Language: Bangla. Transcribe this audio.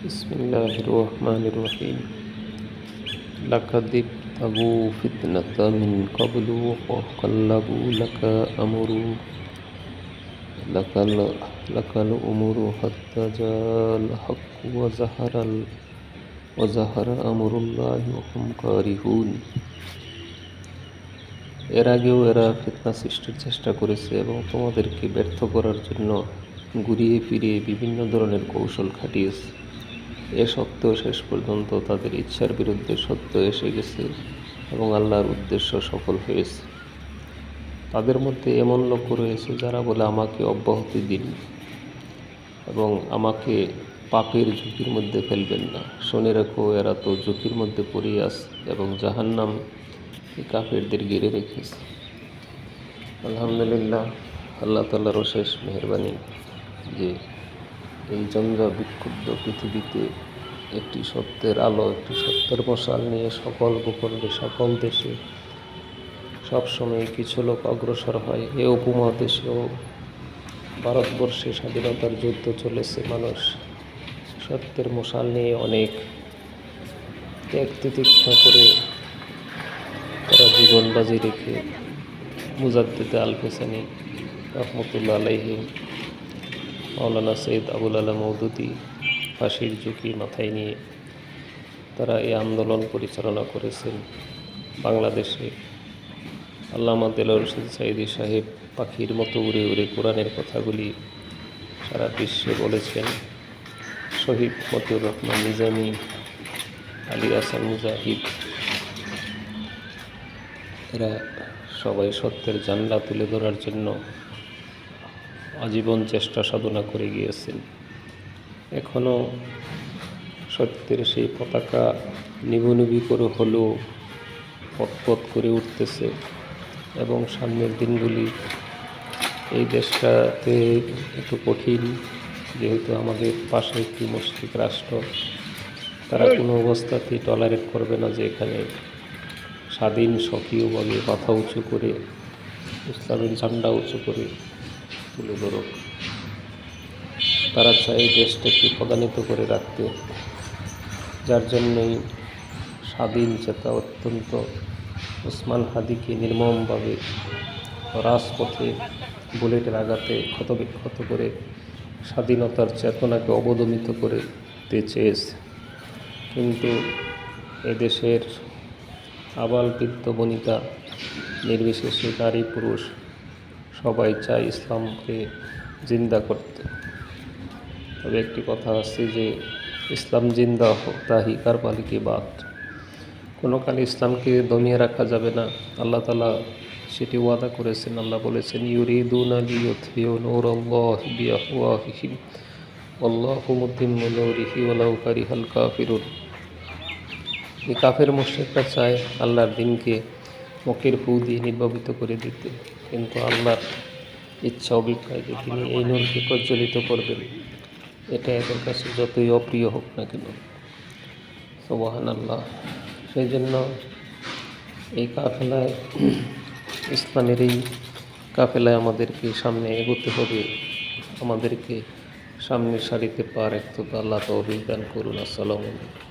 بسم الله الرحمن الرحيم. لقد ابتغوا فتنة من قبل وقلبوا لك الأمور حتى جاء الحق وزهر أمر الله وهم كارهون. এর আগেও এরা ফিতনা সৃষ্টির চেষ্টা করেছে এবং তোমাদেরকে ব্যর্থ করার জন্য ঘুরিয়ে ফিরিয়ে বিভিন্ন ধরনের কৌশল খাটিয়েছে। এ সত্ত্বেও শেষ পর্যন্ত তাদের ইচ্ছার বিরুদ্ধে সত্য এসে গেছে এবং আল্লাহর উদ্দেশ্য সফল হয়েছে। তাদের মধ্যে এমন লোক রয়েছে যারা বলে আমাকে অব্যাহতি দিন এবং আমাকে পাপের ঝুঁকির মধ্যে ফেলবেন না। শুনে রাখো, এরা তো ঝুঁকির মধ্যে পড়ে আছে এবং জাহান্নাম এই কাফেরদের ঘিরে রেখেছে। আলহামদুলিল্লাহ, আল্লাহ তাআলার অশেষ মেহেরবানি যে এই জঞ্জা বিক্ষুব্ধ পৃথিবীতে একটি সত্যের আলো, একটি সত্যের মশাল নিয়ে সকল ভূখণ্ডে, সকল দেশে সবসময় কিছু লোক অগ্রসর হয়। এ উপমহাদেশেও ভারতবর্ষে স্বাধীনতার যুদ্ধ চলেছে। মানুষ সত্যের মশাল নিয়ে অনেক ত্যাগ তিতিক্ষা করে তারা জীবন বাজি রেখে মুজাদ্দিদ আল হোসেনি রহমতুল্লাহ আলাইহি, মাওলানা সৈয়দ আবুল আলা মওদুদি ফাঁসির ঝুঁকি মাথায় নিয়ে তারা এই আন্দোলন পরিচালনা করেছেন। বাংলাদেশে আল্লামা দেলোয়ার হোসেন সাঈদী সাহেব পাখির মতো উড়ে উড়ে কোরআনের কথাগুলি সারা বিশ্বে বলেছেন। শহীদ মতিউর রহমান নিজামী, আলী হাসান মুজাহিদ, এরা সবাই সত্যের জান্ডা তুলে ধরার জন্য আজীবন চেষ্টা সাধনা করে গিয়েছেন। এখনও সত্যের সেই পতাকা নিভু করে হলেও পথ করে উঠতেছে এবং সামনের দিনগুলি এই দেশটাতে একটু কঠিন, যেহেতু আমাদের পাশে একটি মুসলিম রাষ্ট্র। তারা কোনো অবস্থাতেই টলারেট করবে না যে এখানে স্বাধীন স্বকীয়ভাবে মাথা উঁচু করে ইসলামের ঝান্ডা উঁচু করে তুলে ধরুক। তারা চায় দেশটাকে পদান্বিত করে রাখতে, যার জন্যই স্বাধীন চেতা অত্যন্ত ওসমান হাদিকে নির্মমভাবে রাজপথে বুলেটের আঘাতে ক্ষতবিক্ষত করে স্বাধীনতার চেতনাকে অবদমিত করে দিতে চেয়েছে। কিন্তু এদেশের আবাল বৃদ্ধ বনিতা নির্বিশেষে নারী পুরুষ সবাই চায় ইসলামকে জিন্দা করতে। তবে একটি কথা আছে যে ইসলাম জিন্দা হোক তাহি কারবালা কি বাত। কোনো কালে ইসলামকে দমিয়ে রাখা যাবে না। আল্লাহ তাআলা সেটি ওয়াদা করেছেন। আল্লাহ বলেছেন, ইউরিদুনা লিইউতফিউ নূরাল্লাহি বিআফওয়াহিহিম ওয়াল্লাহু মুতিম্মু নূরিহি ওয়ালাউ কারিহাল কাফিরুন। এই কাফের মুশরিকরা চায় আল্লাহর দ্বীনকে মুখের ফু দিয়ে নির্বাপিত করে দিতে, কিন্তু আল্লাহর ইচ্ছা অভিপ্রায় যে তিনি এই নূরকে প্রজ্বলিত করবেন, এটা এদের কাছে যতই অপ্রিয় হোক না কেন। সুবহানাল্লাহ। সেই জন্য এই কাফেলায়, ইসলামের এই কাফেলায় আমাদেরকে সামনে এগোতে হবে, আমাদেরকে সামনের সারিতে পা রাখতে হবে। আল্লাহ তৌফিক দান করুন। আসসালামু আলাইকুম।